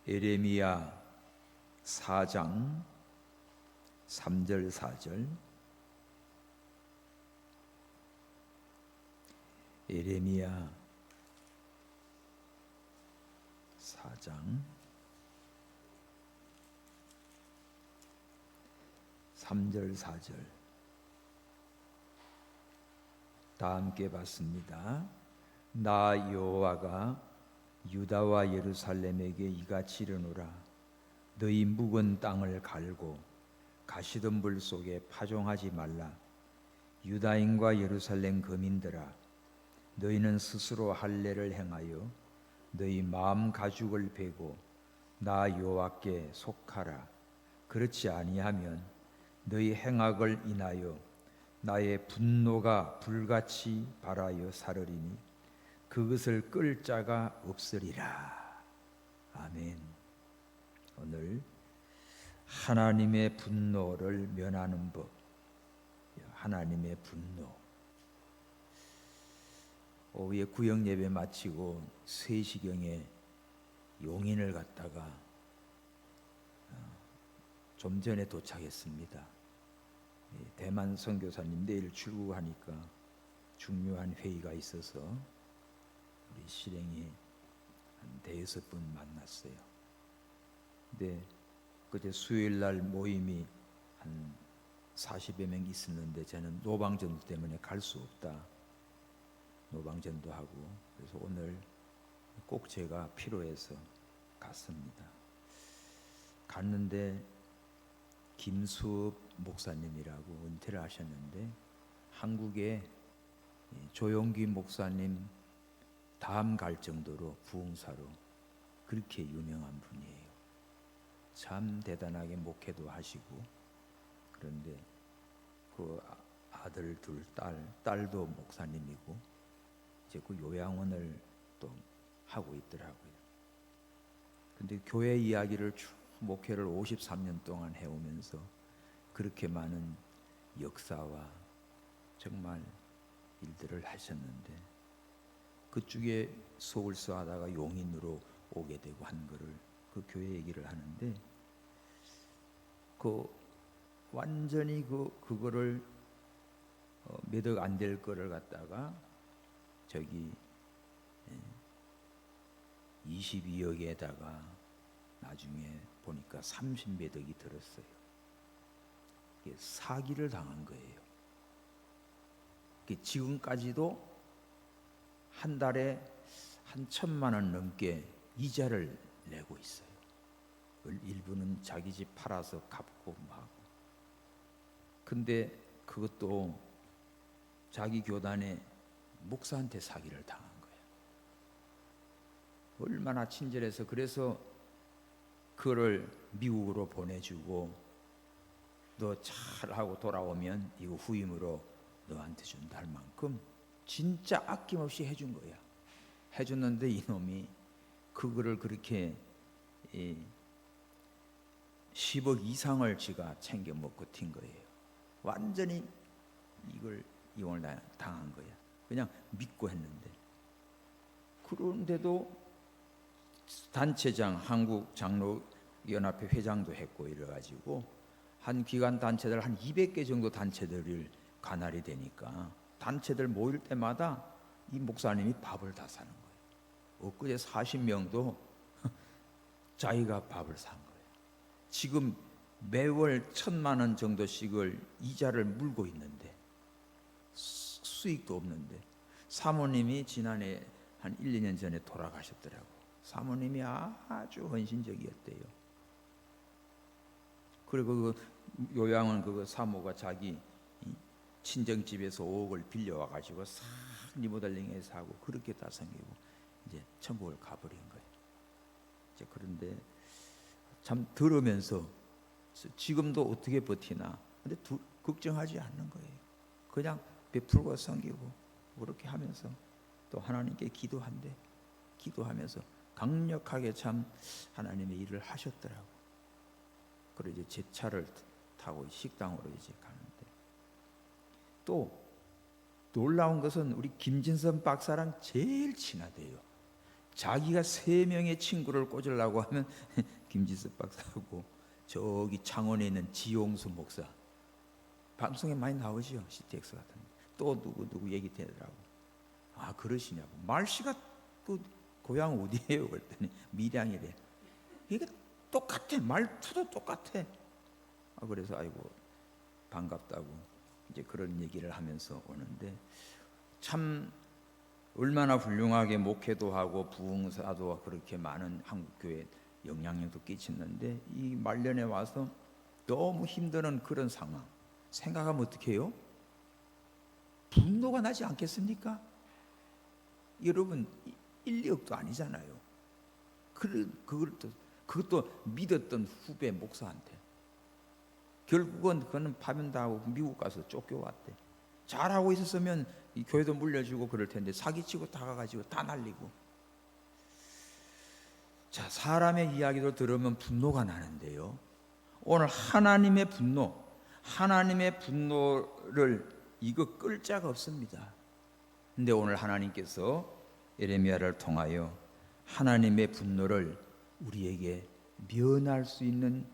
예레미야 4장 3절 4절. 예레미야 4장 3절 4절. 다 함께 봤습니다. 나 여호와가 유다와 예루살렘에게 이같이 이르노라. 너희 묵은 땅을 갈고 가시던 불 속에 파종하지 말라. 유다인과 예루살렘 거민들아, 너희는 스스로 할례를 행하여 너희 마음 가죽을 베고 나 여호와께 속하라. 그렇지 아니하면 너희 행악을 인하여 나의 분노가 불같이 발하여 사르리니 그것을 끌 자가 없으리라. 아멘. 오늘 하나님의 분노를 면하는 법. 하나님의 분노. 오후에 구역 예배 마치고 3시경에 용인을 갔다가 좀 전에 도착했습니다. 대만 선교사님 내일 출국하니까 중요한 회의가 있어서 우리 실행이 한 5-6분 만났어요. 근데 그때 수요일 날 모임이 한 40여 명 있었는데 저는 노방전도 때문에 갈 수 없다. 노방전도 하고 그래서 오늘 꼭 제가 필요해서 갔습니다. 갔는데 김수업 목사님이라고 은퇴를 하셨는데 한국에 조용기 목사님 다음 갈 정도로 부흥사로 그렇게 유명한 분이에요. 참 대단하게 목회도 하시고. 그런데 그 아들 둘, 딸도 목사님이고 이제 그 요양원을 또 하고 있더라고요. 근데 교회 이야기를 쭉 목회를 53년 동안 해오면서 그렇게 많은 역사와 정말 일들을 하셨는데 그쪽에 서울서 하다가 용인으로 오게 되고 한 거를 그 교회 얘기를 하는데 그 완전히 그거를 몇 억 안 될 거를 갖다가 저기 22억에다가 나중에 보니까 30몇 억이 들었어요. 이게 사기를 당한 거예요. 지금까지도 한 달에 한 1,000만 원 넘게 이자를 내고 있어요. 일부는 자기 집 팔아서 갚고 하고. 근데 그것도 자기 교단의 목사한테 사기를 당한 거예요. 얼마나 친절해서. 그래서 그를 미국으로 보내주고 너 잘하고 돌아오면 이거 후임으로 너한테 준다 할 만큼 진짜 아낌없이 해준 거야. 해줬는데 이놈이 그거를 그렇게 10억 이상을 지가 챙겨 먹고 튄 거예요. 완전히 이걸 이용을 당한 거야. 그냥 믿고 했는데. 그런데도 단체장, 한국장로연합회 회장도 했고 이래가지고 한 기관 단체들 한 200개 정도 단체들을 관할이 되니까 단체들 모일 때마다 이 목사님이 밥을 다 사는 거예요. 엊그제 40명도 자기가 밥을 산 거예요. 지금 매월 1,000만 원 정도씩을 이자를 물고 있는데 수익도 없는데 사모님이 지난해 한 1-2년 전에 돌아가셨더라고. 사모님이 아주 헌신적이었대요. 그리고 그 요양원 그 사모가 자기 친정집에서 5억을 빌려와가지고 싹 리모델링해서 하고 그렇게 다 생기고 이제 천국을 가버린 거예요. 이제 그런데 참 들으면서 지금도 어떻게 버티나. 근데 걱정하지 않는 거예요. 그냥 베풀고 섬기고 그렇게 하면서 또 하나님께 기도하면서 강력하게 참 하나님의 일을 하셨더라고. 그리고 이제 제 차를 타고 식당으로 이제 가는데 또 놀라운 것은 우리 김진선 박사랑 제일 친하대요. 자기가 3명의 친구를 꽂으려고 하면 김지섭 박사하고 저기 창원에 있는 지용수 목사, 방송에 많이 나오죠. CTX 같은 데. 또 누구 얘기 되더라고. 아, 그러시냐고. 말씨가 또 고향 어디예요? 그랬더니 밀양이래. 이게 똑같아. 말투도 똑같아. 아, 그래서 아이고 반갑다고 이제 그런 얘기를 하면서 오는데, 참 얼마나 훌륭하게 목회도 하고 부흥사도 그렇게 많은 한국교회에 영향력도 끼치는데, 이 말년에 와서 너무 힘드는 그런 상황 생각하면 어떻게 해요? 분노가 나지 않겠습니까? 여러분 1, 2억도 아니잖아요. 그것도 믿었던 후배 목사한테. 결국은 그는 파면당하고 미국 가서 쫓겨왔대. 잘하고 있었으면 이 교회도 물려주고 그럴 텐데 사기치고 다가가지고 다 날리고. 자, 사람의 이야기도 들으면 분노가 나는데요, 오늘 하나님의 분노를 이거 끌 자가 없습니다. 근데 오늘 하나님께서 예레미야를 통하여 하나님의 분노를 우리에게 면할 수 있는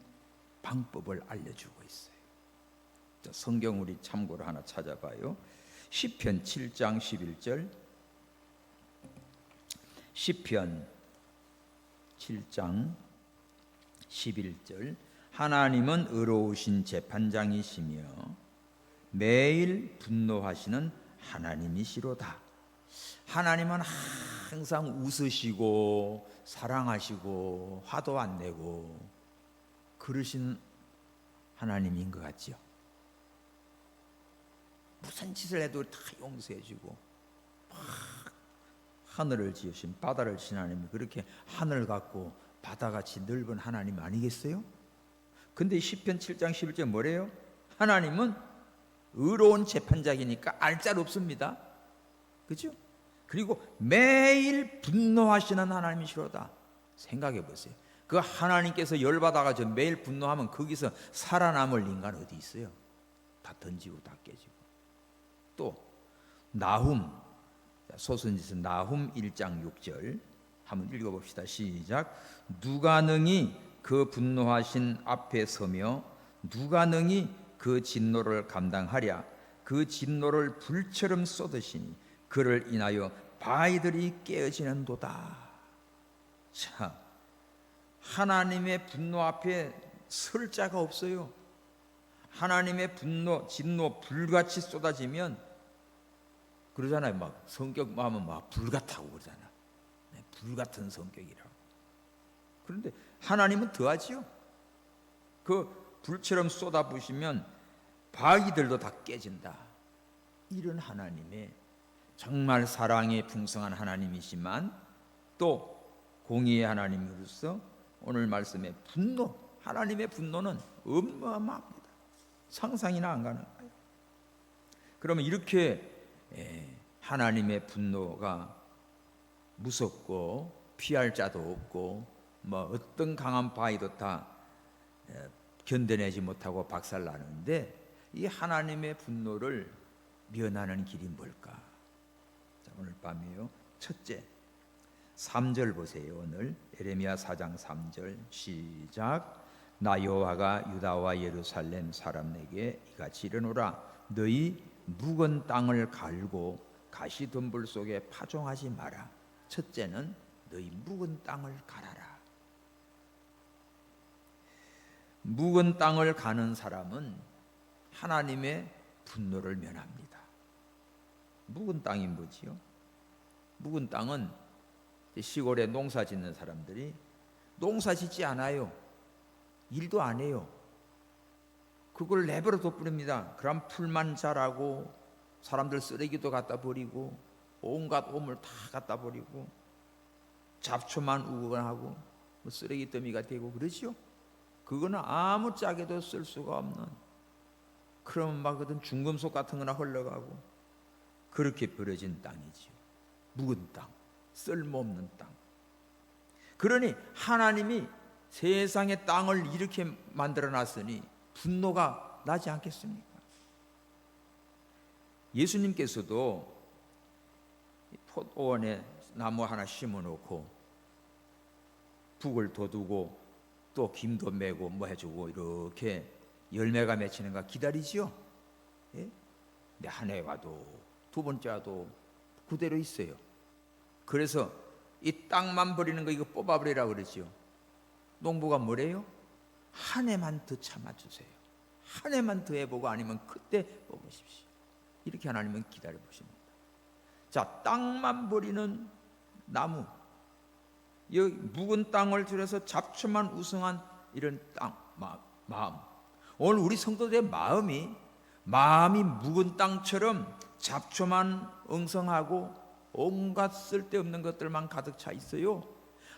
방법을 알려주고 있어요. 자, 성경 우리 참고로 하나 찾아봐요. 시편 7장 11절. 시편 7장 11절. 하나님은 의로우신 재판장이시며 매일 분노하시는 하나님이시로다. 하나님은 항상 웃으시고 사랑하시고 화도 안 내고 그러신 하나님인 것 같죠. 무슨 짓을 해도 다 용서해주고, 하늘을 지으신 바다를 지신 하나님이 그렇게 하늘 같고 바다같이 넓은 하나님 아니겠어요? 근데 시편 7장 11절 뭐래요? 하나님은 의로운 재판장이니까 알짤 없습니다. 그죠? 그리고 매일 분노하시는 하나님이시로다. 생각해 보세요. 그 하나님께서 열받아가지고 매일 분노하면 거기서 살아남을 인간 어디 있어요? 다 던지고 다 깨지고. 또 나훔, 소선지서 나훔 1장 6절 한번 읽어봅시다. 시작. 누가 능히 그 분노하신 앞에 서며 누가 능히 그 진노를 감당하랴. 그 진노를 불처럼 쏟으시니 그를 인하여 바위들이 깨어지는도다. 자, 하나님의 분노 앞에 설 자가 없어요. 하나님의 분노, 진노 불같이 쏟아지면 그러잖아요. 막 성격 마음은 막 불같다고 그러잖아. 불같은 성격이라고. 그런데 하나님은 더하지요. 그 불처럼 쏟아부시면 바위들도 다 깨진다. 이런 하나님의 정말 사랑에 풍성한 하나님이시만 또 공의의 하나님으로서 오늘 말씀의 분노, 하나님의 분노는 어마어마합니다. 상상이나 안 가는 거예요. 그러면 이렇게 하나님의 분노가 무섭고 피할 자도 없고 뭐 어떤 강한 바위도 다 견뎌내지 못하고 박살나는데, 이 하나님의 분노를 면하는 길이 뭘까? 자, 오늘 밤이요. 첫째, 3절 보세요. 오늘 예레미야 4장 3절 시작. 나 여호와가 유다와 예루살렘 사람에게 이같이 이르노라. 너희 묵은 땅을 갈고 가시덤불 속에 파종하지 마라. 첫째는 너희 묵은 땅을 갈아라. 묵은 땅을 가는 사람은 하나님의 분노를 면합니다. 묵은 땅이 뭐지요? 묵은 땅은 시골에 농사 짓는 사람들이 농사 짓지 않아요. 일도 안 해요. 그걸 내버려 둬버립니다. 그럼 풀만 자라고 사람들 쓰레기도 갖다 버리고 온갖 오물 다 갖다 버리고 잡초만 우거하고 뭐 쓰레기 더미가 되고 그러죠. 그거는 아무 짝에도 쓸 수가 없는, 그러면 막 어떤 중금속 같은 거나 흘러가고 그렇게 버려진 땅이지요. 묵은 땅, 쓸모없는 땅. 그러니 하나님이 세상의 땅을 이렇게 만들어 놨으니 분노가 나지 않겠습니까? 예수님께서도 포도원에 나무 하나 심어 놓고 북을 돋우고 또 김도 매고 뭐 해주고 이렇게 열매가 맺히는가 기다리지요. 예? 근데 한 해 와도 두 번째 와도 그대로 있어요. 그래서 이 땅만 버리는 거 이거 뽑아버리라 그러지요. 농부가 뭐래요? 한 해만 더 참아주세요. 한 해만 더 해보고 아니면 그때 뽑으십시오. 이렇게 하나님은 기다려 보십니다. 자, 땅만 버리는 나무, 이 묵은 땅을 들여서 잡초만 우승한 이런 땅, 마음. 오늘 우리 성도들의 마음이 묵은 땅처럼 잡초만 엉성하고 온갖 쓸데없는 것들만 가득 차 있어요.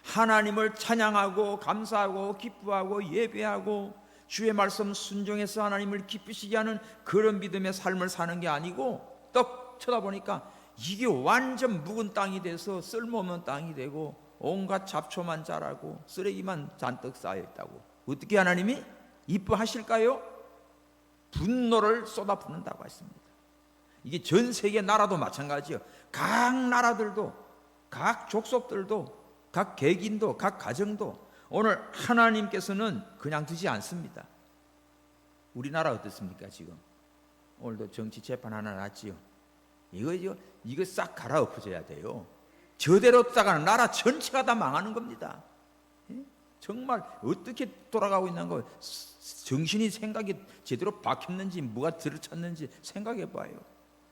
하나님을 찬양하고 감사하고 기뻐하고 예배하고 주의 말씀 순종해서 하나님을 기쁘시게 하는 그런 믿음의 삶을 사는 게 아니고 떡 쳐다보니까 이게 완전 묵은 땅이 돼서 쓸모없는 땅이 되고 온갖 잡초만 자라고 쓰레기만 잔뜩 쌓여있다고. 어떻게 하나님이 이뻐하실까요? 분노를 쏟아붓는다고 했습니다. 이게 전 세계 나라도 마찬가지예요. 각 나라들도 각 족속들도 각 개인도 각 가정도 오늘 하나님께서는 그냥 두지 않습니다. 우리나라 어떻습니까? 지금 오늘도 정치 재판 하나 났지요. 이거 싹 갈아엎어져야 돼요. 저대로 따가는 나라 전체가 다 망하는 겁니다. 정말 어떻게 돌아가고 있는 거, 정신이 생각이 제대로 박혔는지 뭐가 들어찼는지 생각해 봐요.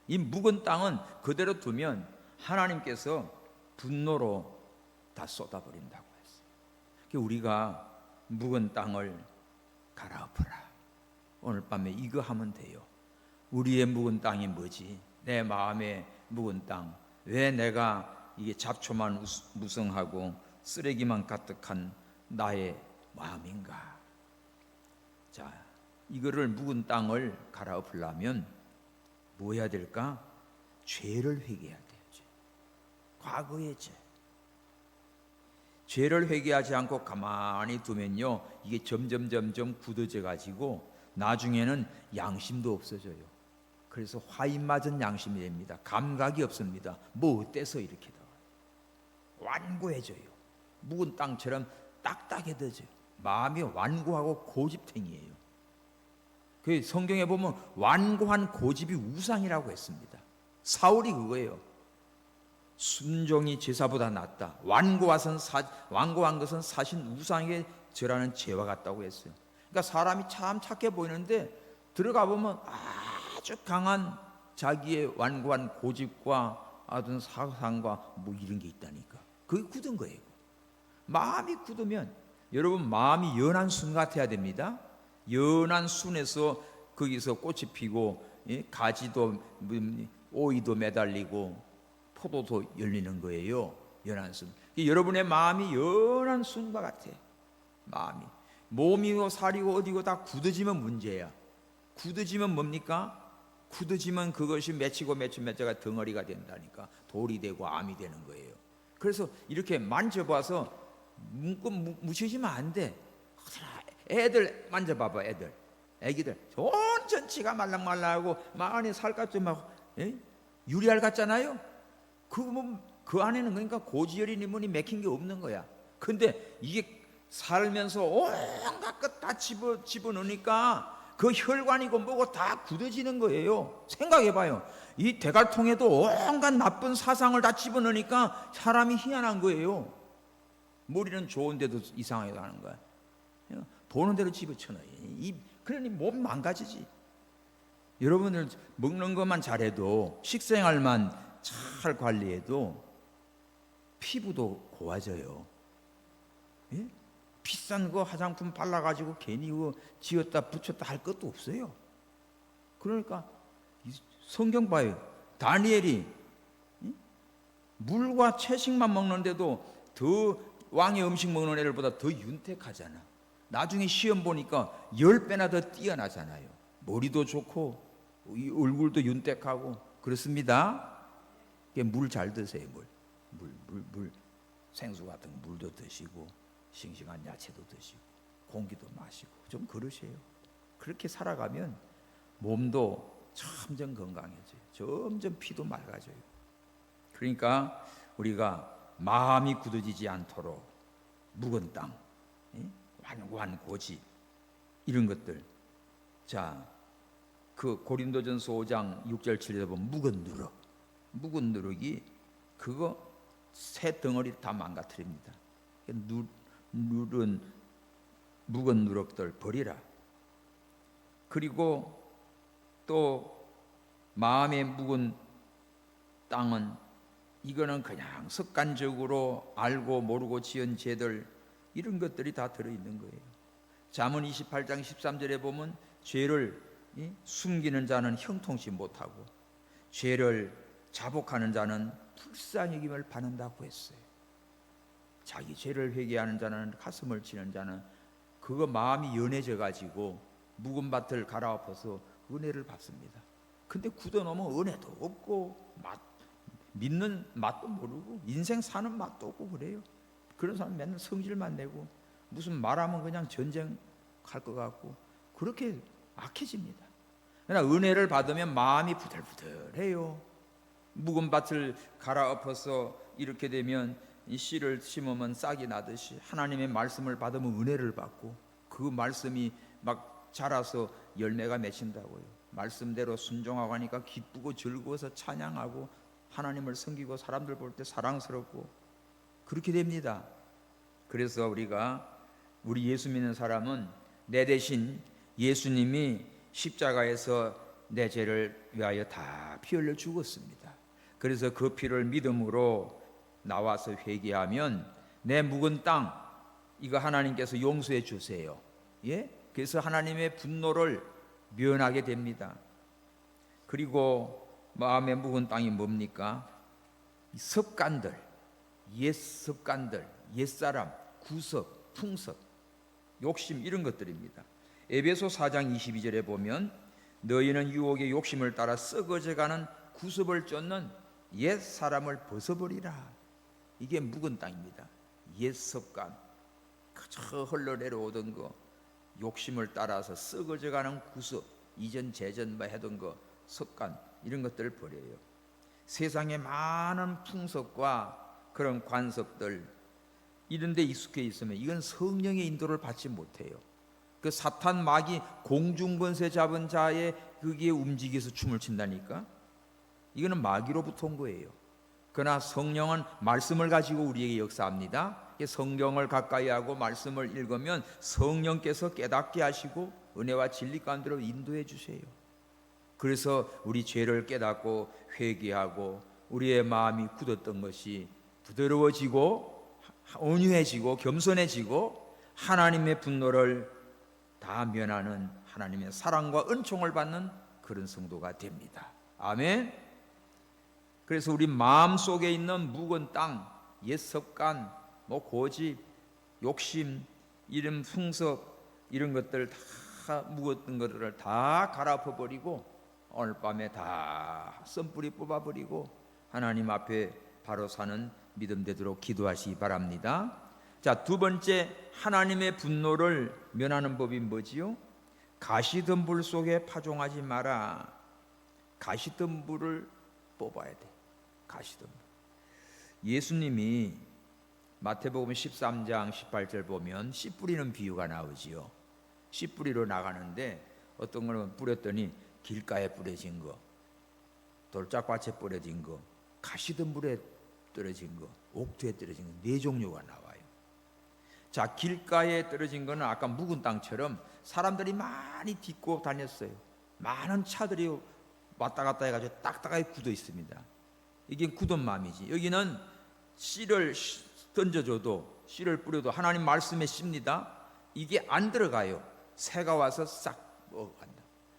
이 묵은 땅은 그대로 두면 하나님께서 분노로 다 쏟아버린다고 했어요. 우리가 묵은 땅을 갈아엎어라. 오늘 밤에 이거 하면 돼요. 우리의 묵은 땅이 뭐지? 내 마음의 묵은 땅. 왜 내가 이게 잡초만 무성하고 쓰레기만 가득한 나의 마음인가? 자, 이거를 묵은 땅을 갈아엎으려면 뭐 해야 될까? 죄를 회개해야 돼요. 과거의 죄. 죄를 회개하지 않고 가만히 두면요, 이게 점점 굳어져 가지고 나중에는 양심도 없어져요. 그래서 화인 맞은 양심이 됩니다. 감각이 없습니다. 뭐 어때서 이렇게 다 완고해져요. 묵은 땅처럼 딱딱해져요. 마음이 완고하고 고집탱이에요. 그 성경에 보면 완고한 고집이 우상이라고 했습니다. 사울이 그거예요. 순종이 제사보다 낫다. 완고한 것은 사신 우상에 절하는 죄와 같다고 했어요. 그러니까 사람이 참 착해 보이는데 들어가 보면 아주 강한 자기의 완고한 고집과 어떤 사상과 뭐 이런 게 있다니까. 그게 굳은 거예요. 마음이 굳으면 여러분 마음이 연한 순 같아야 됩니다. 연한 순에서 거기서 꽃이 피고 가지도 오이도 매달리고 포도도 열리는 거예요. 연한 순. 여러분의 마음이 연한 순과 같아. 마음이 몸이고 살이고 어디고 다 굳어지면 문제야. 굳어지면 뭡니까? 굳어지면 그것이 맺히고 맺혀가 덩어리가 된다니까. 돌이 되고 암이 되는 거예요. 그래서 이렇게 만져봐서 묻히시면 안 돼. 애들 만져봐봐. 애기들 온 전치가 말랑말랑하고 막 안에 살갗 막 유리알 같잖아요. 그 안에는 그러니까 고지혈이 니문이 맥힌 게 없는 거야. 근데 이게 살면서 온갖 것 다 집어넣으니까 그 혈관이고 뭐고 다 굳어지는 거예요. 생각해봐요. 이 대갈통에도 온갖 나쁜 사상을 다 집어넣으니까 사람이 희한한 거예요. 머리는 좋은데도 이상하게 하는 거야. 보는 대로 집어쳐넣어. 그러니 몸 망가지지. 여러분들 먹는 것만 잘해도 식생활만 잘 관리해도 피부도 고와져요. 예? 비싼 거 화장품 발라가지고 괜히 그거 지었다 붙였다 할 것도 없어요. 그러니까 성경 봐요. 다니엘이 물과 채식만 먹는데도 더 왕의 음식 먹는 애들보다 더 윤택하잖아. 나중에 시험 보니까 10배나 더 뛰어나잖아요. 머리도 좋고 얼굴도 윤택하고 그렇습니다. 물 잘 드세요. 물 생수 같은 물도 드시고 싱싱한 야채도 드시고 공기도 마시고 좀 그러세요. 그렇게 살아가면 몸도 점점 건강해져요. 점점 피도 맑아져요. 그러니까 우리가 마음이 굳어지지 않도록 묵은 땅, 완고한 고지, 이런 것들. 자, 그 고린도전서 5장 6절 7절에 보면 묵은 누룩이 그거 새 덩어리 다 망가뜨립니다. 묵은 누룩들 버리라. 그리고 또 마음에 묵은 땅은 이거는 그냥 습관적으로 알고 모르고 지은 죄들, 이런 것들이 다 들어있는 거예요. 잠언 28장 13절에 보면 죄를 숨기는 자는 형통치 못하고 죄를 자복하는 자는 불쌍히 여김을 받는다고 했어요. 자기 죄를 회개하는 자는, 가슴을 치는 자는 그거 마음이 연해져 가지고 묵은 밭을 갈아엎어서 은혜를 받습니다. 근데 굳어놓으면 은혜도 없고 믿는 맛도 모르고 인생 사는 맛도 없고 그래요. 그런 사람 맨날 성질만 내고 무슨 말하면 그냥 전쟁 갈 것 같고 그렇게 악해집니다. 그러나 은혜를 받으면 마음이 부들부들해요. 묵은 밭을 갈아엎어서 이렇게 되면 이 씨를 심으면 싹이 나듯이 하나님의 말씀을 받으면 은혜를 받고 그 말씀이 막 자라서 열매가 맺힌다고요. 말씀대로 순종하고 하니까 기쁘고 즐거워서 찬양하고 하나님을 섬기고 사람들 볼 때 사랑스럽고 그렇게 됩니다. 그래서 우리 예수 믿는 사람은 내 대신 예수님이 십자가에서 내 죄를 위하여 다 피 흘려 죽었습니다. 그래서 그 피를 믿음으로 나와서 회개하면 내 묵은 땅 이거 하나님께서 용서해 주세요. 예? 그래서 하나님의 분노를 면하게 됩니다. 그리고 마음에 묵은 땅이 뭡니까? 습관들, 옛 습관들, 옛사람, 구석, 풍습, 욕심, 이런 것들입니다. 에베소 4장 22절에 보면 너희는 유혹의 욕심을 따라 썩어져가는 구습을 쫓는 옛 사람을 벗어버리라. 이게 묵은 땅입니다. 옛 습관, 그저 흘러내려오던 거, 욕심을 따라서 썩어져가는 구습, 이전 재전 해던 거, 습관, 이런 것들을 버려요. 세상에 많은 풍습과 그런 관습들 이런 데 익숙해 있으면 이건 성령의 인도를 받지 못해요. 그 사탄 마귀 공중권세 잡은 자의 그게 움직여서 춤을 춘다니까. 이거는 마귀로부터 온 거예요. 그러나 성령은 말씀을 가지고 우리에게 역사합니다. 성경을 가까이 하고 말씀을 읽으면 성령께서 깨닫게 하시고 은혜와 진리 가운데로 인도해 주세요. 그래서 우리 죄를 깨닫고 회개하고 우리의 마음이 굳었던 것이 부드러워지고 온유해지고 겸손해지고 하나님의 분노를 다 면하는 하나님의 사랑과 은총을 받는 그런 성도가 됩니다. 아멘. 그래서 우리 마음 속에 있는 묵은 땅, 옛 습관, 고집, 욕심, 이런 풍습, 이런 것들 다 묵었던 것들을 다 갈아엎어 버리고 오늘 밤에 다 썬뿌리 뽑아버리고 하나님 앞에 바로 사는 믿음 되도록 기도하시기 바랍니다. 자, 두 번째, 하나님의 분노를 면하는 법이 뭐지요? 가시덤불 속에 파종하지 마라. 가시덤불을 뽑아야 돼. 가시덤불. 예수님이 마태복음 13장 18절 보면 씨 뿌리는 비유가 나오지요. 씨 뿌리로 나가는데 어떤 거는 뿌렸더니 길가에 뿌려진 거, 돌짝밭에 뿌려진 거, 가시덤불에 떨어진 거, 옥토에 떨어진 거, 네 종류가 나와요. 자, 길가에 떨어진 거는 아까 묵은 땅처럼 사람들이 많이 딛고 다녔어요. 많은 차들이 왔다 갔다 해가지고 딱딱하게 굳어 있습니다. 이게 굳은 마음이지. 여기는 씨를 던져줘도, 씨를 뿌려도 하나님 말씀에 씁니다. 이게 안 들어가요. 새가 와서 싹 먹어간다.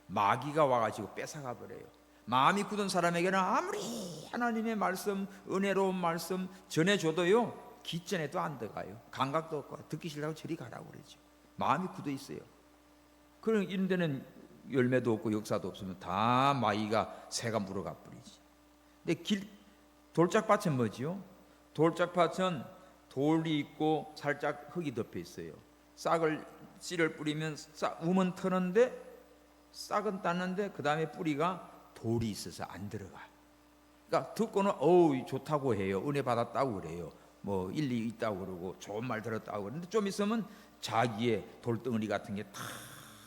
마귀가 와가지고 뺏어가 버려요. 마음이 굳은 사람에게는 아무리 하나님의 말씀, 은혜로운 말씀 전해줘도요, 기전에도 안 들어가요. 감각도 없고 듣기 싫다고 저리 가라고 그러죠. 마음이 굳어 있어요. 그런 이런 데는 열매도 없고 역사도 없으면 다 마귀가 새가 물어가 버리지. 근데 돌짝밭은 뭐지요? 돌짝밭은 돌이 있고 살짝 흙이 덮여 있어요. 씨를 뿌리면 우면 터는데 싹은 땄는데 그 다음에 뿌리가 돌이 있어서 안 들어가. 그러니까 듣고는 어우 좋다고 해요. 은혜 받았다고 그래요. 뭐 일리 있다고 그러고 좋은 말 들었다고 그러는데 좀 있으면 자기의 돌덩어리 같은 게 탁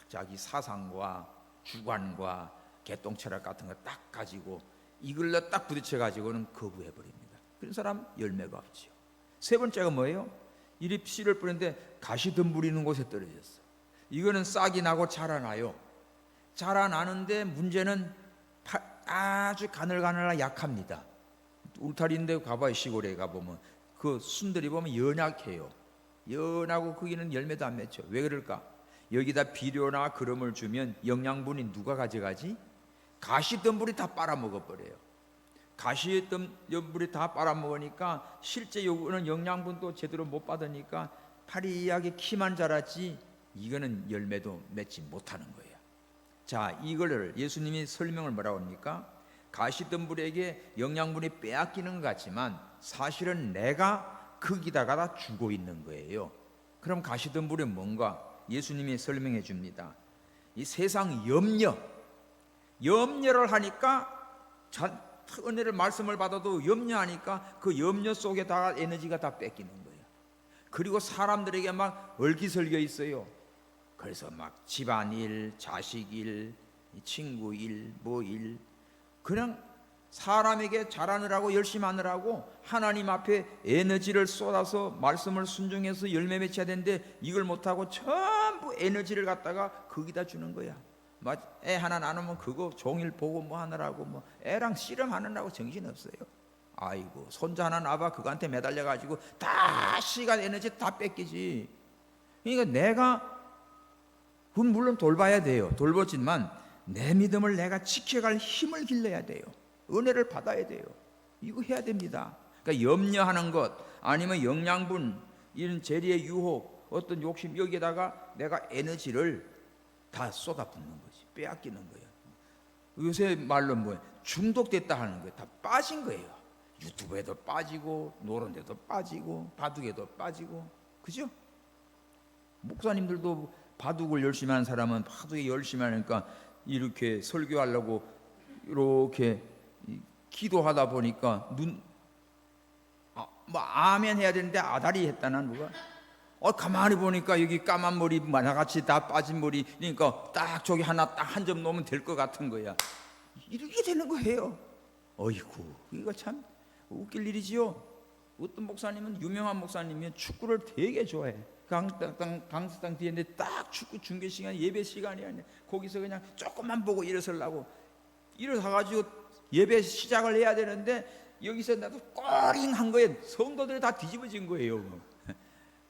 자기 사상과 주관과 개똥철학 같은 거 딱 가지고 이걸로 딱 부딪혀 가지고는 거부해 버립니다. 그런 사람 열매가 없지요. 세 번째가 뭐예요? 이리 씨를 뿌리는데 가시 덤부리는 곳에 떨어졌어. 이거는 싹이 나고 자라나요. 자라나는데 문제는 아주 가늘가늘하고 약합니다. 울타리인데 가봐요. 시골에 가보면 그 순들이 보면 연약해요. 연하고 거기는 열매도 안 맺죠. 왜 그럴까? 여기다 비료나 그름을 주면 영양분이 누가 가져가지? 가시덤불이 다 빨아먹어버려요. 가시덤불이 다 빨아먹으니까 실제 요구는 영양분도 제대로 못 받으니까 파리하게 키만 자랐지 이거는 열매도 맺지 못하는 거예요. 자, 이거를 예수님이 설명을 뭐라고 합니까? 가시덤불에게 영양분이 빼앗기는 것 같지만 사실은 내가 거기다가 다 주고 있는 거예요. 그럼 가시덤불이 뭔가? 예수님이 설명해 줍니다. 이 세상 염려를 하니까 은혜를 말씀을 받아도 염려하니까 그 염려 속에다가 에너지가 다 뺏기는 거예요. 그리고 사람들에게 막 얼기설겨 있어요. 그래서 막 집안일, 자식일, 친구일, 뭐일 그냥 사람에게 잘하느라고 열심히 하느라고 하나님 앞에 에너지를 쏟아서 말씀을 순종해서 열매 맺혀야 되는데 이걸 못하고 전부 에너지를 갖다가 거기다 주는 거야. 애 하나 나누면 그거 종일 보고 뭐 하느라고 뭐 애랑 씨름하느라고 정신없어요. 아이고 손자 하나 낳아봐 그거한테 매달려 가지고 다 시간 에너지 다 뺏기지. 그러니까 내가 그건 물론 돌봐야 돼요. 돌보지만 내 믿음을 내가 지켜갈 힘을 길러야 돼요. 은혜를 받아야 돼요. 이거 해야 됩니다. 그러니까 염려하는 것 아니면 영양분 이런 재리의 유혹 어떤 욕심 여기에다가 내가 에너지를 다 쏟아붓는 거지. 빼앗기는 거예요. 요새 말로 뭐예요? 중독됐다 하는 거예요. 다 빠진 거예요. 유튜브에도 빠지고 노는 데도 빠지고 바둑에도 빠지고 그죠? 목사님들도 바둑을 열심히 하는 사람은 바둑에 열심히 하니까 이렇게 설교하려고 이렇게 기도하다 보니까 뭐 아멘 해야 되는데 아다리 했다나 누가? 가만히 보니까 여기 까만 머리 나같이 다 빠진 머리 그러니까 딱 저기 하나 딱 한 점 놓으면 될 것 같은 거야. 이렇게 되는 거예요. 어이구 이거 참 웃길 일이지요. 어떤 목사님은 유명한 목사님이 축구를 되게 좋아해. 강수당 뒤에 있는데 딱 축구 중계 시간 예배 시간이 아니야. 거기서 그냥 조금만 보고 일어서려고 일어서가지고 예배 시작을 해야 되는데 여기서 나도 꼬링한 거예요. 성도들이 다 뒤집어진 거예요.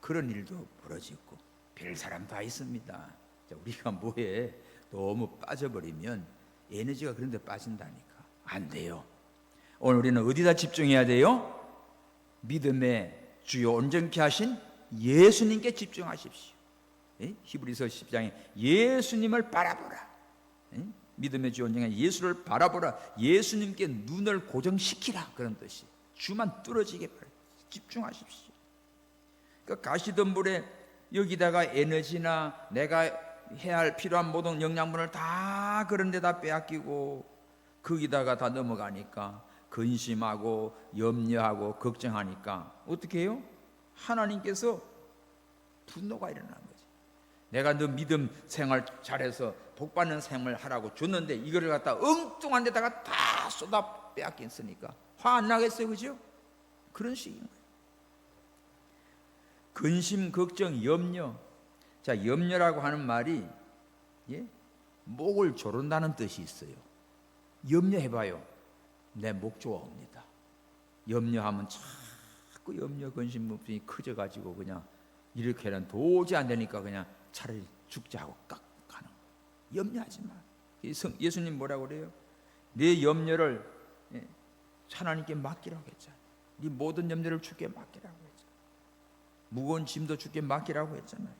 그런 일도 벌어지고 별 사람 다 있습니다. 자, 우리가 뭐해? 너무 빠져버리면 에너지가 그런 데 빠진다니까. 안 돼요. 오늘 우리는 어디다 집중해야 돼요? 믿음의 주요 온전케 하신 예수님께 집중하십시오. 히브리서 10장에 예수님을 바라보라. 믿음의 주 온전케 예수를 바라보라. 예수님께 눈을 고정시키라. 그런 뜻이 주만 뚫어지게 집중하십시오. 그러니까 가시덤불에 여기다가 에너지나 내가 해야 할 필요한 모든 영양분을 다 그런 데다 빼앗기고 거기다가 다 넘어가니까 근심하고 염려하고 걱정하니까 어떻게 해요? 하나님께서 분노가 일어나는 거지. 내가 너 믿음 생활 잘해서 복받는 생활을 하라고 줬는데 이거를 갖다 엉뚱한 데다가 다 쏟아 빼앗겼으니까 화 안 나겠어요? 그죠? 그런 식인 거예요. 근심, 걱정, 염려. 자, 염려라고 하는 말이 목을 조른다는 뜻이 있어요. 염려해봐요. 내 목 좋아옵니다. 염려하면 자꾸 염려, 근심, 걱정이 커져가지고 그냥 이렇게는 도저히 안 되니까 그냥 차라리 죽자 하고 깍 가는 거예요. 염려하지 마. 예수님 뭐라고 그래요? 내 염려를 하나님께 맡기라고 했잖아요. 네 모든 염려를 주께 맡기라고 했잖아요. 무거운 짐도 주께 맡기라고 했잖아요.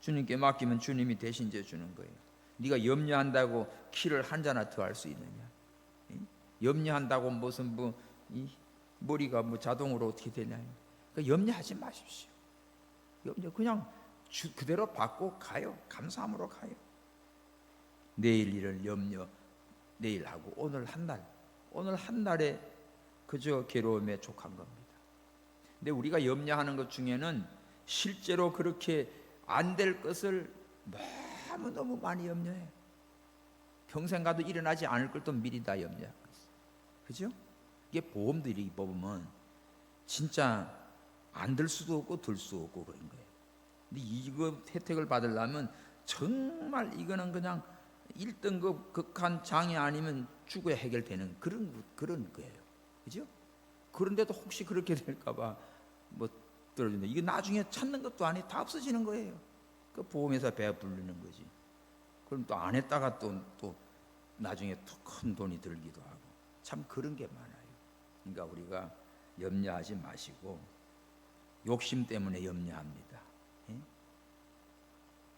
주님께 맡기면 주님이 대신 져 주는 거예요. 네가 염려한다고 키를 한 자나 더 할 수 있느냐? 염려한다고 무슨 머리가 자동으로 어떻게 되냐? 그러니까 염려하지 마십시오. 염려 그냥 그대로 받고 가요. 감사함으로 가요. 내일 일을 염려 내일 하고 오늘 한 달에 그저 괴로움에 족한 겁니다. 근데 우리가 염려하는 것 중에는 실제로 그렇게 안 될 것을 너무 많이 염려해. 평생 가도 일어나지 않을 걸 또 미리 다 염려하고 있어. 그죠? 이게 보험들이 보면 진짜 안 들 수도 없고 들 수 없고 그런 거예요. 근데 이거 혜택을 받으려면 정말 이거는 그냥 1등급 극한 장애 아니면 죽어야 해결되는 그런 거예요. 그죠? 그런데도 혹시 그렇게 될까봐 뭐 떨어진다. 이거 나중에 찾는 것도 아니고 다 없어지는 거예요. 그 보험회사 배 불리는 거지. 그럼 또 안 했다가 또 나중에 또 큰 돈이 들기도 하고 참 그런 게 많아요. 그러니까 우리가 염려하지 마시고 욕심 때문에 염려합니다. 예?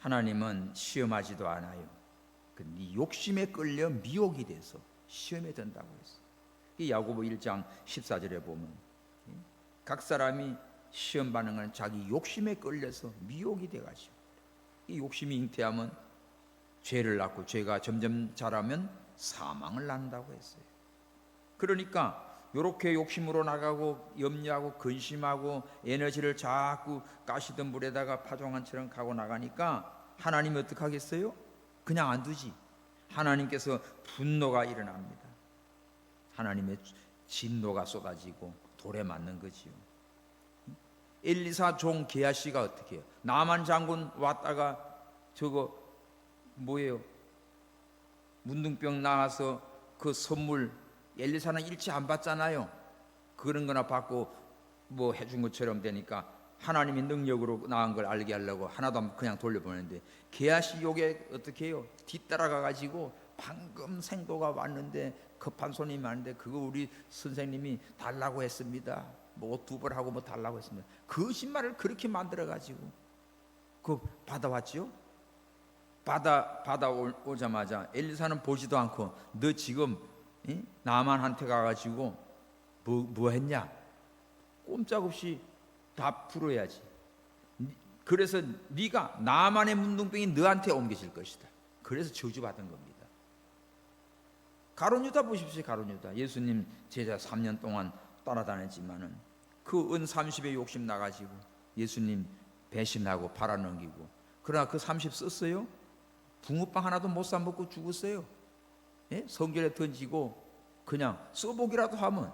하나님은 시험하지도 않아요. 네 욕심에 끌려 미혹이 돼서 시험에 든다고 했어요. 이 야고보 1장 14절에 보면 각 사람이 시험 반응은 자기 욕심에 끌려서 미혹이 돼가지고 이 욕심이 잉태하면 죄를 낳고 죄가 점점 자라면 사망을 낳는다고 했어요. 그러니까 이렇게 욕심으로 나가고 염려하고 근심하고 에너지를 자꾸 가시덤불에다가 파종한처럼 가고 나가니까 하나님이 어떻게 하겠어요? 그냥 안 두지. 하나님께서 분노가 일어납니다. 하나님의 진노가 쏟아지고 돌에 맞는 거지요. 엘리사 종 게하시가 어떻게 해요? 나만 장군 왔다가 저거 뭐예요? 문둥병 나와서 그 선물 엘리사는 일치 안 받잖아요. 그런 거나 받고 뭐 해준 것처럼 되니까 하나님의 능력으로 나은 걸 알게 하려고 하나도 그냥 돌려보내는데 게하시 요게 어떻게 해요? 뒤따라가 가지고 방금 생도가 왔는데 급한 손님이 왔는데 그거 우리 선생님이 달라고 했습니다. 뭐 2벌 하고 뭐 달라고 했습니다. 거짓말을 그렇게 만들어 가지고 그 받아왔지요. 받아오자마자 엘리사는 보지도 않고 너 지금 나만한테 가가지고 뭐 했냐? 꼼짝없이 다 풀어야지. 그래서 네가 나만의 문둥병이 너한테 옮겨질 것이다. 그래서 저주받은 겁니다. 가룟 유다 보십시오. 가룟 유다 예수님 제자 3년 동안 따라다녔지만은 그 은 30에 욕심 나가지고 예수님 배신하고 팔아넘기고 그러나 그 30 썼어요? 붕어빵 하나도 못 사 먹고 죽었어요. 예? 성결에 던지고 그냥 써보기라도 하면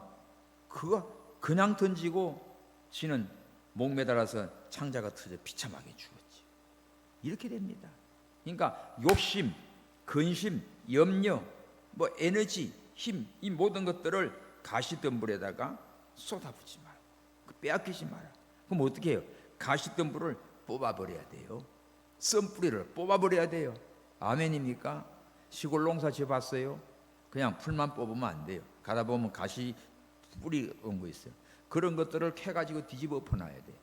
그거 그냥 던지고 지는 목 매달아서 창자가 터져 비참하게 죽었지. 이렇게 됩니다. 그러니까 욕심, 근심, 염려, 뭐 에너지, 힘 이 모든 것들을 가시덤불에다가 쏟아붓지 마라. 빼앗기지 마라. 그럼 어떻게 해요? 가시덤불을 뽑아버려야 돼요. 썬뿌리를 뽑아버려야 돼요. 아멘입니까? 시골 농사 지어봤어요? 그냥 풀만 뽑으면 안 돼요. 가다 보면 가시 뿌리 온 거 있어요. 그런 것들을 캐가지고 뒤집어 엎어놔야 돼.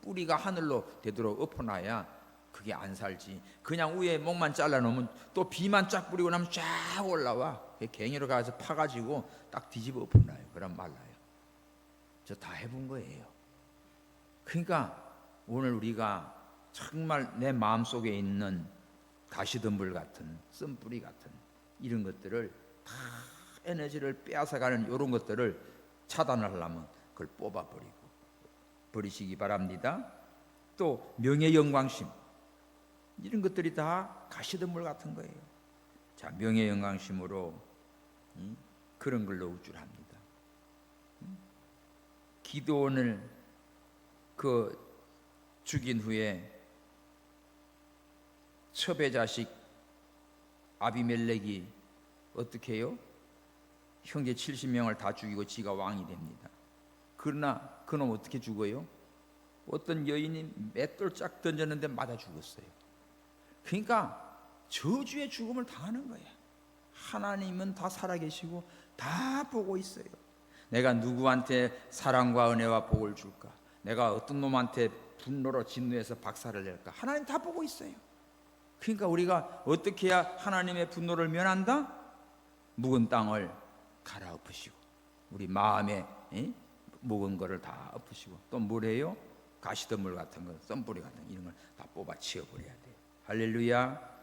뿌리가 하늘로 되도록 엎어놔야 그게 안 살지. 그냥 위에 목만 잘라놓으면 또 비만 쫙 뿌리고 나면 쫙 올라와. 갱이로 가서 파가지고 딱 뒤집어 엎어놔요. 그럼 말라요. 저 다 해본 거예요. 그러니까 오늘 우리가 정말 내 마음속에 있는 가시덤불 같은 썬뿌리 같은 이런 것들을 다 에너지를 빼앗아가는 이런 것들을 차단을 하려면 그걸 뽑아버리고 버리시기 바랍니다. 또 명예 영광심 이런 것들이 다 가시덤불 같은 거예요. 자, 명예 영광심으로 그런 걸로 우쭐합니다. 기드온을 그 죽인 후에 첩의 자식 아비멜렉이 어떻게 해요? 형제 70명을 다 죽이고 지가 왕이 됩니다. 그러나 그놈 어떻게 죽어요? 어떤 여인이 맷돌 쫙 던졌는데 맞아 죽었어요. 그러니까 저주의 죽음을 당하는 거예요. 하나님은 다 살아계시고 다 보고 있어요. 내가 누구한테 사랑과 은혜와 복을 줄까? 내가 어떤 놈한테 분노로 진노해서 박살을 낼까? 하나님 다 보고 있어요. 그러니까 우리가 어떻게 해야 하나님의 분노를 면한다? 묵은 땅을 갈아엎으시고 우리 마음에 묵은 거를 다 엎으시고 또 뭐래요? 가시덤불 같은 거, 썬뿌리 같은 거, 이런 걸 다 뽑아 치워버려야 돼요. 할렐루야.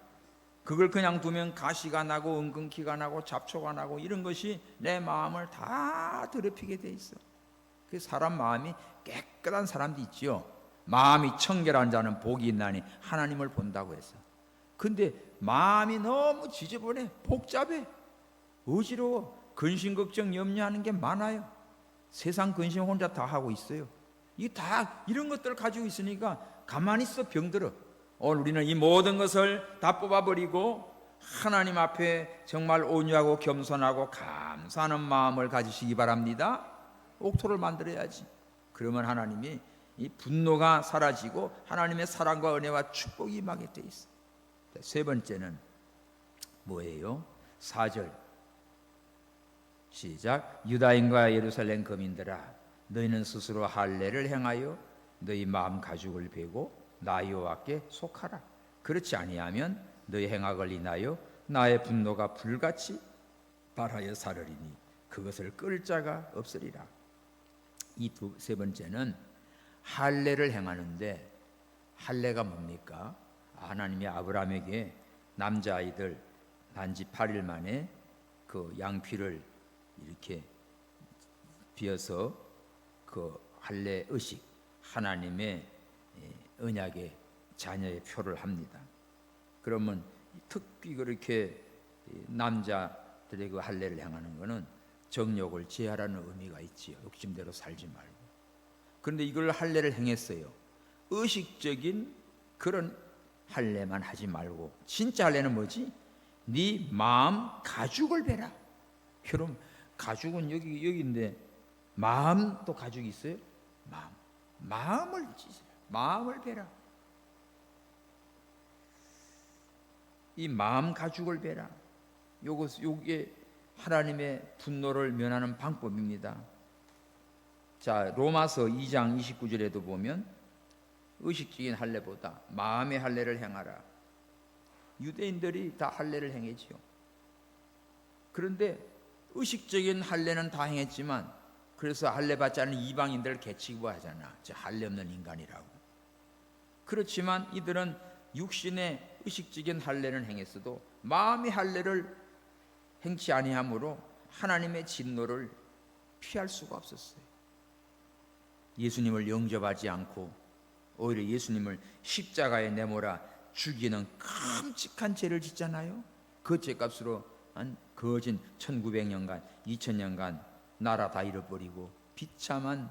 그걸 그냥 두면 가시가 나고 은근키가 나고 잡초가 나고 이런 것이 내 마음을 다 더럽히게 돼 있어. 그 사람 마음이 깨끗한 사람도 있지요. 마음이 청결한 자는 복이 있나니 하나님을 본다고 해서. 근데 마음이 너무 지저분해, 복잡해, 어지러워, 근심 걱정 염려하는 게 많아요. 세상 근심 혼자 다 하고 있어요. 이 다 이런 것들을 가지고 있으니까 가만히 있어 병들어. 오늘 우리는 이 모든 것을 다 뽑아버리고 하나님 앞에 정말 온유하고 겸손하고 감사하는 마음을 가지시기 바랍니다. 옥토를 만들어야지. 그러면 하나님이 이 분노가 사라지고 하나님의 사랑과 은혜와 축복이 임하게 돼 있어. 세 번째는 뭐예요? 4절 시작. 유다인과 예루살렘 거민들아, 너희는 스스로 할례를 행하여 너희 마음 가죽을 베고 나 여호와께 속하라. 그렇지 아니하면 너희 행악을 인하여 나의 분노가 불같이 발하여 사르리니 그것을 끌 자가 없으리라. 이 세 번째는 할례를 행하는데, 할례가 뭡니까? 하나님이 아브라함에게 남자아이들 난지 8일 만에 그 양피를 이렇게 비어서 그 할례 의식, 하나님의 언약의 자녀의 표를 합니다. 그러면 특히 그렇게 남자들의 그 할례를 행하는 것은 정욕을 제하라는 의미가 있지요. 욕심대로 살지 말고. 그런데 이걸 할례를 행했어요. 의식적인 그런 할례만 하지 말고, 진짜 할례는 뭐지? 네 마음 가죽을 베라. 여러분, 가죽은 여기인데 마음도 가죽이 있어요? 마음을 찢으라. 마음을 베라. 이 마음 가죽을 베라. 요게 하나님의 분노를 면하는 방법입니다. 자, 로마서 2장 29절에도 보면 의식적인 할례보다 마음의 할례를 행하라. 유대인들이 다 할례를 행했지요. 그런데 의식적인 할례는 다 행했지만, 그래서 할례 받지 않은 이방인들을 개치고 하잖아. 저 할례 없는 인간이라고. 그렇지만 이들은 육신의 의식적인 할례는 행했어도 마음의 할례를 행치 아니하므로 하나님의 진노를 피할 수가 없었어요. 예수님을 영접하지 않고 오히려 예수님을 십자가에 내몰아 죽이는 끔찍한 죄를 짓잖아요. 그 죄값으로 거진 1900년간 2000년간 나라 다 잃어버리고 비참한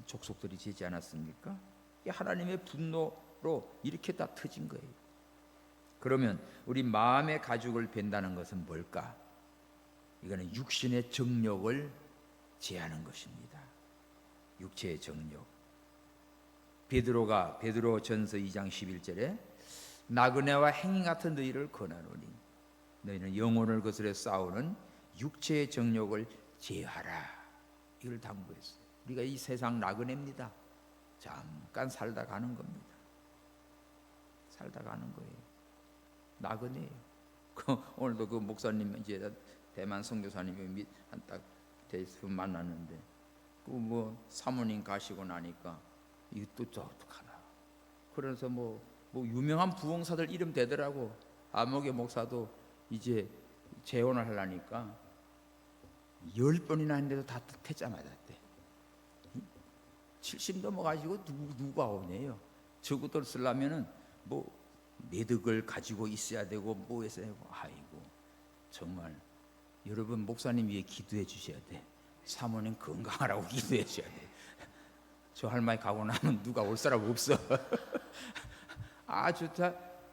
족속들이 되지 않았습니까? 하나님의 분노로 이렇게 다 터진 거예요. 그러면 우리 마음의 가죽을 벤다는 것은 뭘까? 이거는 육신의 정욕을 제하는 것입니다. 육체의 정욕. 베드로 전서 2장 11절에 나그네와 행위 같은 너희를 권하노니 너희는 영혼을 거스려 싸우는 육체의 정욕을 제하라. 이걸 당부했어요. 우리가 이 세상 나그네입니다. 잠깐 살다 가는 겁니다. 살다 가는 거예요. 나그네예요. 오늘도 그 목사님, 이제 대만 선교사님이 딱 대해서 만났는데, 그 뭐 사모님 가시고 나니까 이것도 저 어떡하나. 그래서 뭐 유명한 부흥사들 이름 대더라고. 아목의 목사도 이제 재혼을 하려니까 10번이나 했는데도 다 퇴짜 맞았대. 70 넘어가지고 누가 오네요. 저것들 쓰려면은 뭐 매덕을 가지고 있어야 되고 뭐 했어야 되고. 아이고, 정말 여러분 목사님 위해 기도해 주셔야 돼. 사모님 건강하라고 기도해 주셔야 돼. 저 할머니 가고 나면 누가 올 사람 없어. 아, 좋다.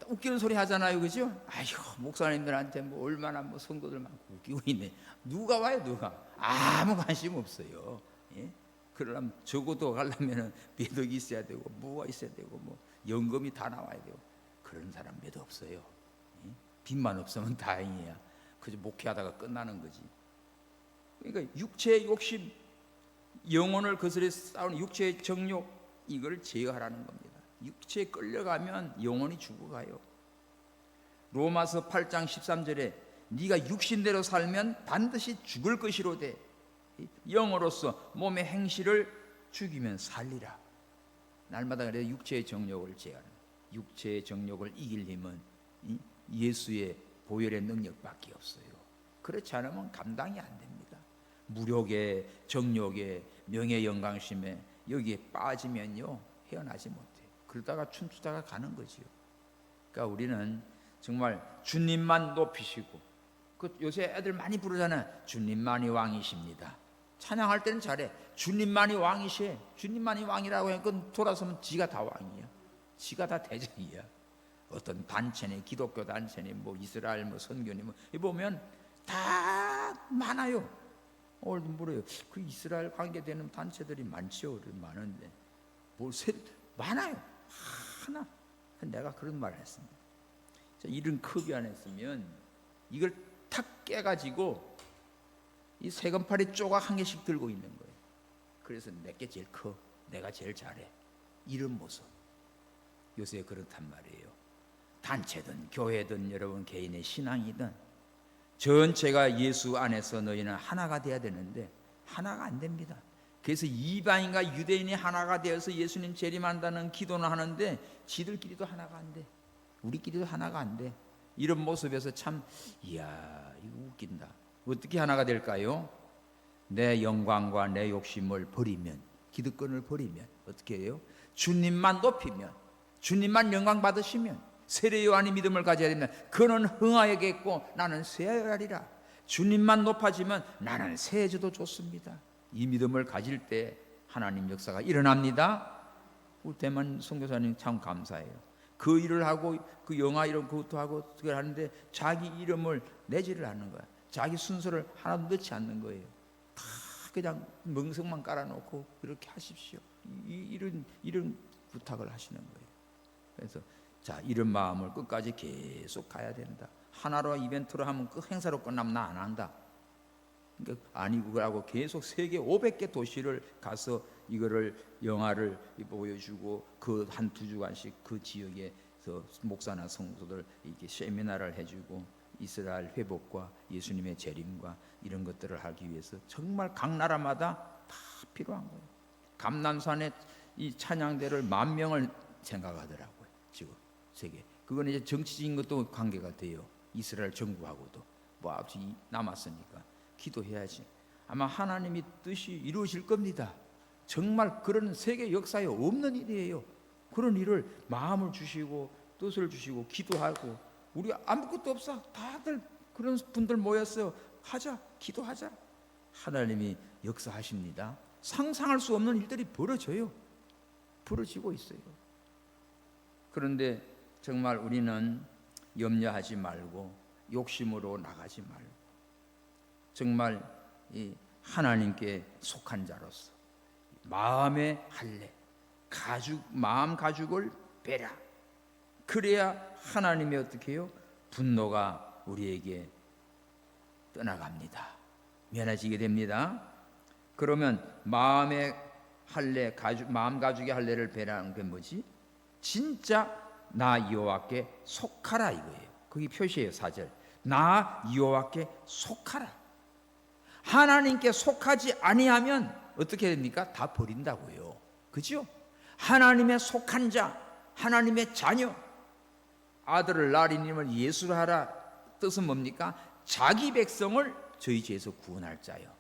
웃기는 소리 하잖아요, 그죠? 아이고, 목사님들한테 뭐 얼마나 뭐 성도들 많고 웃기고 있네. 누가 와요, 누가? 아무 관심 없어요. 예? 그러려면 적어도 가려면은 매덕이 있어야 되고 뭐가 있어야 되고 뭐 연금이 다 나와야 되고, 그런 사람 몇 없어요. 예? 빚만 없으면 다행이야. 그저 목회하다가 끝나는 거지. 그러니까 육체의 욕심, 영혼을 거스려 싸우는 육체의 정욕, 이걸 제어하라는 겁니다. 육체에 끌려가면 영혼이 죽어가요. 로마서 8장 13절에 네가 육신대로 살면 반드시 죽을 것이로되 영으로서 몸의 행실을 죽이면 살리라. 날마다 그래서 육체의 정욕을 제어하는, 육체의 정욕을 이길 힘은 예수의 보혈의 능력밖에 없어요. 그렇지 않으면 감당이 안 됩니다. 무력에, 정욕에, 명예 영광심에 여기에 빠지면요 헤어나지 못해요. 그러다가 춤추다가 가는 거지요. 그러니까 우리는 정말 주님만 높이시고, 그 요새 애들 많이 부르잖아요. 주님만이 왕이십니다. 찬양할 때는 잘해. 주님만이 왕이시. 주님만이 왕이라고 하니까 돌아서면 지가 다 왕이야. 지가 다 대장이야. 어떤 단체니, 기독교 단체니, 뭐 이스라엘 뭐 선교니 뭐 보면 다 많아요. 오늘도 물어요. 그 이스라엘 관계되는 단체들이 많죠. 많은데 많아요. 하나. 내가 그런 말을 했습니다. 이런 컵이 안에 있으면 이걸 탁 깨가지고 이 세건팔이 조각 한 개씩 들고 있는 거예요. 그래서 내게 제일 커, 내가 제일 잘해, 이런 모습. 요새 그렇단 말이에요. 단체든 교회든 여러분 개인의 신앙이든 전체가 예수 안에서 너희는 하나가 돼야 되는데 하나가 안 됩니다. 그래서 이방인과 유대인이 하나가 되어서 예수님 재림한다는 기도는 하는데 지들끼리도 하나가 안 돼. 우리끼리도 하나가 안 돼. 이런 모습에서 참 이야 이거 웃긴다. 어떻게 하나가 될까요? 내 영광과 내 욕심을 버리면, 기득권을 버리면 어떻게 해요? 주님만 높이면, 주님만 영광 받으시면, 세례 요한이 믿음을 가져야 됩니다. 그는 흥하여겠고 나는 쇠하리라. 주님만 높아지면 나는 쇠해져도 좋습니다. 이 믿음을 가질 때 하나님 역사가 일어납니다. 우리 대만 선교사님 참 감사해요. 그 일을 하고 그 영화 이런 것도 하고 그걸 하는데 자기 이름을 내지를 않는 거야. 자기 순서를 하나도 넣지 않는 거예요. 다 그냥 명성만 깔아놓고 그렇게 하십시오. 이런 부탁을 하시는 거예요. 그래서 자, 이런 마음을 끝까지 계속 가야 된다. 하나로 이벤트로 하면 그 행사로 끝나면 나 안 한다. 그러니까 아니고 그러고 계속 세계 500개 도시를 가서 이거를 영화를 보여주고 그 한 두 주간씩 그 지역에서 목사나 성도들 이렇게 세미나를 해주고 이스라엘 회복과 예수님의 재림과 이런 것들을 하기 위해서 정말 각 나라마다 다 필요한 거예요. 감람산에 이 찬양대를 10,000명을 생각하더라고요. 지금 세계. 그건 이제 정치적인 것도 관계가 돼요. 이스라엘 정부하고도 뭐 아직 남았으니까 기도해야지. 아마 하나님이 뜻이 이루어질 겁니다. 정말 그런 세계 역사에 없는 일이에요. 그런 일을 마음을 주시고 뜻을 주시고 기도하고, 우리 아무것도 없어. 다들 그런 분들 모였어요. 하자, 기도하자. 하나님이 역사하십니다. 상상할 수 없는 일들이 벌어져요. 벌어지고 있어요. 그런데 정말 우리는 염려하지 말고 욕심으로 나가지 말고 정말 이 하나님께 속한 자로서 마음의 할례, 마음 가죽을 베라. 그래야 하나님이 어떻게 해요? 분노가 우리에게 떠나갑니다. 면해지게 됩니다. 그러면 마음의 할례, 마음 가죽의 할례를 베라는 게 뭐지? 진짜 나 여호와께 속하라 이거예요. 거기 표시해요. 4절. 나 여호와께 속하라. 하나님께 속하지 아니하면 어떻게 됩니까? 다 버린다고요. 그죠? 하나님의 속한 자, 하나님의 자녀, 아들을 낳으리님을 예수로 하라. 뜻은 뭡니까? 자기 백성을 저희 죄에서 구원할 자요.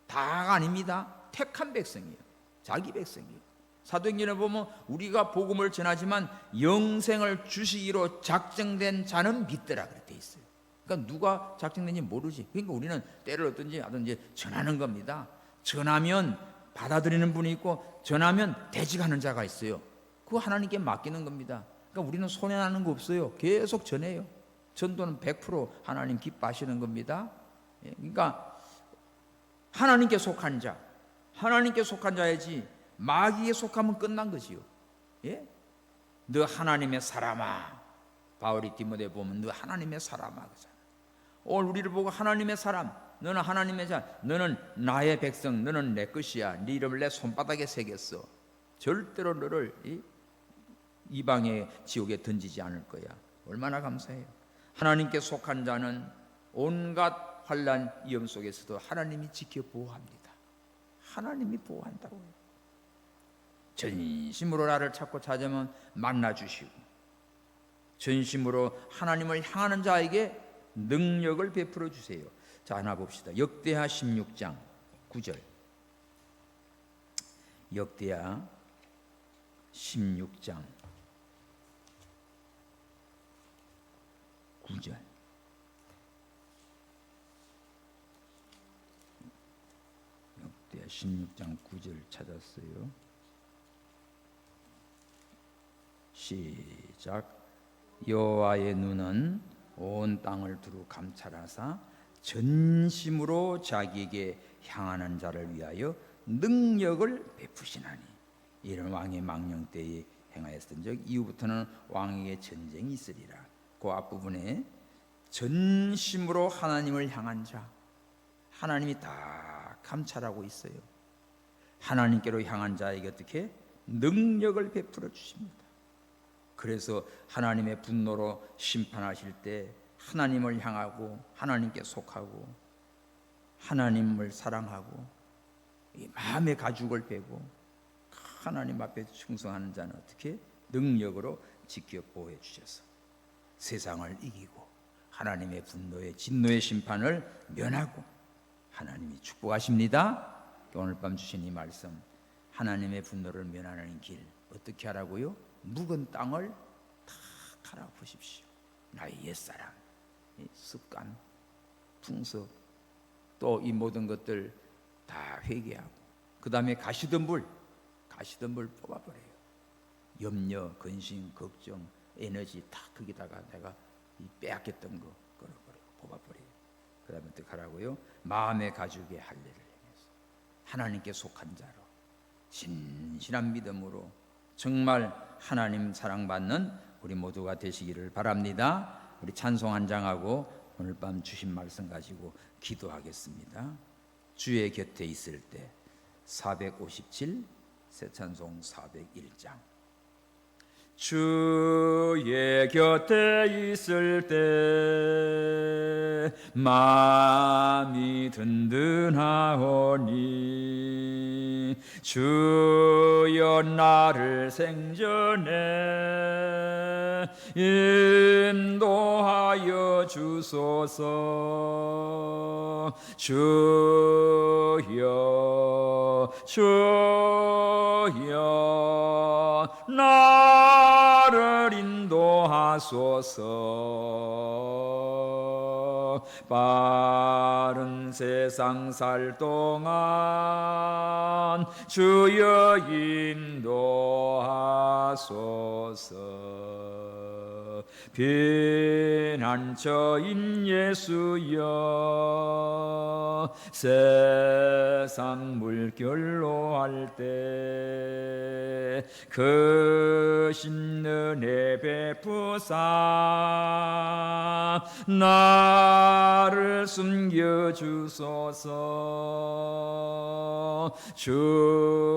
다가 아닙니다. 택한 백성이에요. 자기 백성이에요. 사도행전에 보면 우리가 복음을 전하지만 영생을 주시기로 작정된 자는 믿더라 그렇게 돼 있어요. 그러니까 누가 작정된지 모르지. 그러니까 우리는 때를 어떤지 하든지 전하는 겁니다. 전하면 받아들이는 분이 있고 전하면 대직하는 자가 있어요. 그거 하나님께 맡기는 겁니다. 그러니까 우리는 손해나는 거 없어요. 계속 전해요. 전도는 100% 하나님 기뻐하시는 겁니다. 그러니까 하나님께 속한 자, 하나님께 속한 자야지 마귀에 속하면 끝난 거지요. 예? 너 하나님의 사람아. 바울이 디모데에 보면 너 하나님의 사람아 그잖아. 오늘 우리를 보고 하나님의 사람, 너는 하나님의 자, 너는 나의 백성, 너는 내 것이야. 네 이름을 내 손바닥에 새겼어. 절대로 너를 이방의 지옥에 던지지 않을 거야. 얼마나 감사해요. 하나님께 속한 자는 온갖 환난 위험 속에서도 하나님이 지켜 보호합니다. 하나님이 보호한다고요. 전심으로 나를 찾고 찾으면 만나주시고 전심으로 하나님을 향하는 자에게 능력을 베풀어 주세요. 자, 하나 봅시다. 역대하 16장 9절. 역대하 16장 9절. 역대하 16장 9절 찾았어요. 시작. 여호와의 눈은 온 땅을 두루 감찰하사 전심으로 자기에게 향하는 자를 위하여 능력을 베푸시나니, 이런 왕의 망령 때에 행하였던 적 이후부터는 왕에게 전쟁이 있으리라. 그 앞부분에 전심으로 하나님을 향한 자, 하나님이 다 감찰하고 있어요. 하나님께로 향한 자에게 어떻게 능력을 베풀어 주십니다. 그래서 하나님의 분노로 심판하실 때 하나님을 향하고 하나님께 속하고 하나님을 사랑하고 이 마음의 가죽을 베고 하나님 앞에 충성하는 자는 어떻게 능력으로 지켜 보호해 주셔서 세상을 이기고 하나님의 분노의 진노의 심판을 면하고 하나님이 축복하십니다. 오늘 밤 주신 이 말씀, 하나님의 분노를 면하는 길 어떻게 하라고요? 묵은 땅을 다 갈아보십시오. 나의 옛사람, 습관, 풍습, 또 이 모든 것들 다 회개하고, 그 다음에 가시덤불 뽑아버려요. 염려, 근심, 걱정, 에너지 다 거기다가 내가 이 빼앗겼던 거 끌어버려요. 뽑아버려요. 그 다음에 어떻게 하라고요? 마음의 가죽의 할례를 행해서 하나님께 속한 자로 진실한 믿음으로 정말 하나님 사랑받는 우리 모두가 되시기를 바랍니다. 우리 찬송 한 장하고 오늘 밤 주신 말씀 가지고 기도하겠습니다. 주의 곁에 있을 때 457 새 찬송 401장. 주의 곁에 있을 때 마음이 든든하오니, 주여 나를 생전에 인도하여 주소서. 주여 나를 인도하소서. 빠른 세상 살 동안 주여 인도하소서. 피난처인 예수여, 세상 물결로 할 때 크신 은혜 베푸사 나를 숨겨주소서. 주여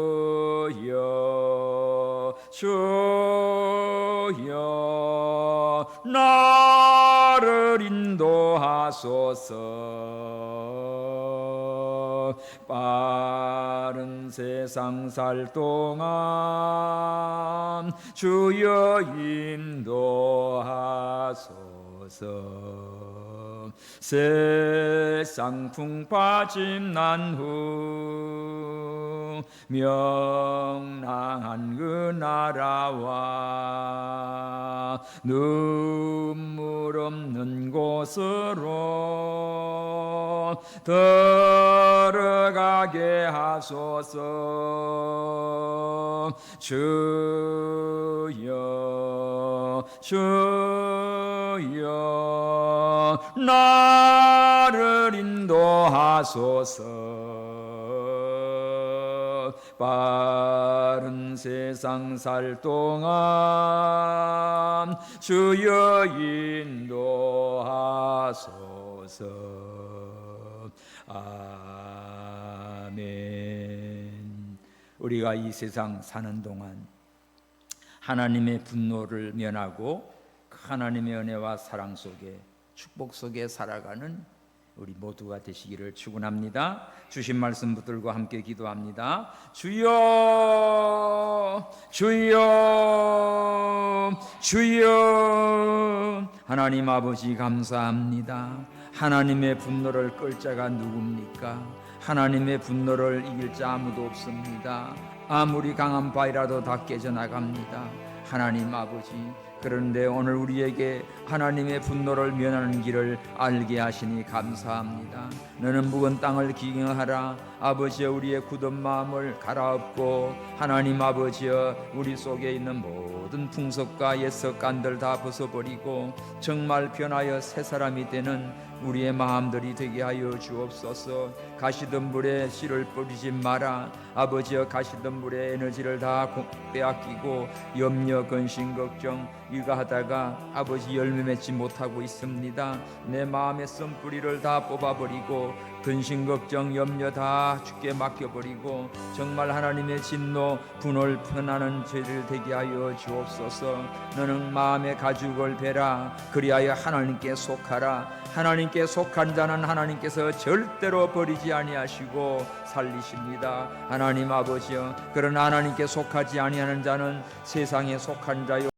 나를 인도하소서. 빠른 세상 살 동안 주여 인도하소서. 세상 풍파짐 난후 명랑한 그 나라와 눈물 없는 곳으로 들어가게 하소서. 주여 나를 인도하소서. 빠른 세상 살 동안 주여 인도하소서. 아멘. 우리가 이 세상 사는 동안 하나님의 분노를 면하고 하나님의 은혜와 사랑 속에 축복 속에 살아가는 우리 모두가 되시기를 축원합니다. 주신 말씀 붙들고 함께 기도합니다. 주여 주여 주여. 하나님 아버지 감사합니다. 하나님의 분노를 끌 자가 누굽니까? 하나님의 분노를 이길 자 아무도 없습니다. 아무리 강한 바위라도 다 깨져나갑니다. 하나님 아버지, 그런데 오늘 우리에게 하나님의 분노를 면하는 길을 알게 하시니 감사합니다. 너는 묵은 땅을 기경하라. 아버지여, 우리의 굳은 마음을 갈아엎고 하나님 아버지여, 우리 속에 있는 모든 풍속과 옛 습관들 다 벗어버리고 정말 변하여 새 사람이 되는 우리의 마음들이 되게 하여 주옵소서. 가시던 물에 씨를 뿌리지 마라. 아버지여, 가시던 물에 에너지를 다 빼앗기고 염려, 근심, 걱정 이거 하다가 아버지 열매 맺지 못하고 있습니다. 내 마음의 쓴뿌리를 다 뽑아버리고 근심, 걱정, 염려 다 주께 맡겨버리고 정말 하나님의 진노, 분을 편하는 죄를 되게 하여 주옵소서. 너는 마음의 가죽을 베라. 그리하여 하나님께 속하라. 하나님께 속한 자는 하나님께서 절대로 버리지 아니하시고 살리십니다. 하나님 아버지여, 그러나 하나님께 속하지 아니하는 자는 세상에 속한 자요